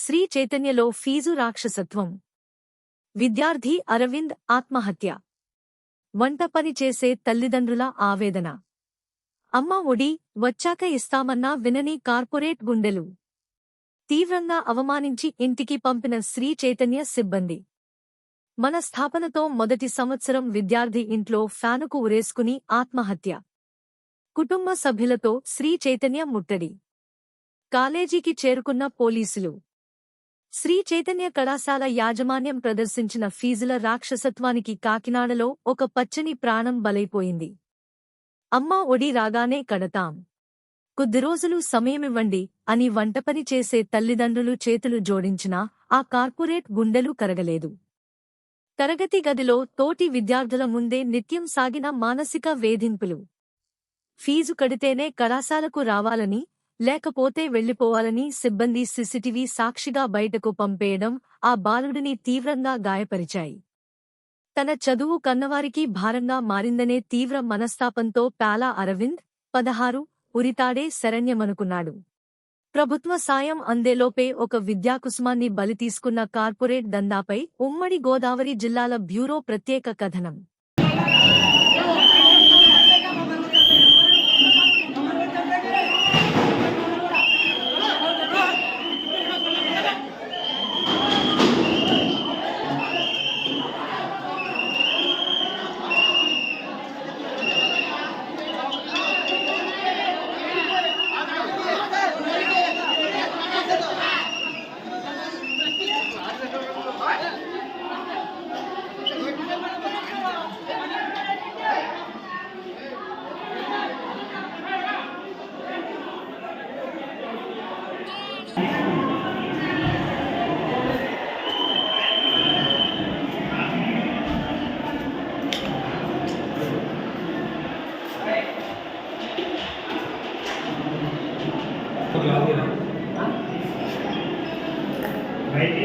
Shri చైతన్యలో fee రాక్షసత్వం. విద్యార్థి అరవింద్ ఆత్మహత్య. వంట పని చేసే తల్లిదండ్రుల ఆవేదన. అమ్మ ఒడి వచ్చాక ఇస్తామన్నా వినని కార్పొరేట్ గుండెలు. తీవ్రంగా అవమానించి ఇంటికి పంపిన శ్రీ చైతన్య సిబ్బంది. మన స్థాపనతో మొదటి సంవత్సరం విద్యార్థి ఇంట్లో ఫ్యానుకు ఉరేసుకుని ఆత్మహత్య. కుటుంబ సభ్యులతో శ్రీ చైతన్య ముట్టడి. కాలేజీకి చేరుకున్న పోలీసులు. శ్రీ చైతన్య కళాశాల యాజమాన్యం ప్రదర్శించిన ఫీజుల రాక్షసత్వానికి కాకినాడలో ఒక పచ్చని ప్రాణం బలైపోయింది. అమ్మా ఒడి రాగానే కడతాం, కొద్ది రోజులు సమయమివ్వండి అని వంటపని చేసే తల్లిదండ్రులు చేతులు జోడించినా ఆ కార్పొరేట్ గుండెలు కరగలేదు. తరగతి గదిలో తోటి విద్యార్థుల ముందే నిత్యం సాగిన మానసిక వేధింపులు. ఫీజు కడితేనే కళాశాలకు రావాలని, లేకపోతే వెళ్లిపోవాలని సిబ్బంది సీసీటీవీ సాక్షిగా బయటకు పంపేయడం ఆ బాలుడిని తీవ్రంగా గాయపరిచాయి. తన చదువు కన్నవారికి భారంగా మారిందనే తీవ్ర మనస్తాపంతో ప్యాలా అరవింద్ 16 ఉరితాడే శరణ్యమనుకున్నాడు. ప్రభుత్వ సాయం అందేలోపే ఒక విద్యాకుసుమాన్ని బలి తీసుకున్న కార్పొరేట్ దందాపై ఉమ్మడి గోదావరి జిల్లాల బ్యూరో ప్రత్యేక కథనం. Right?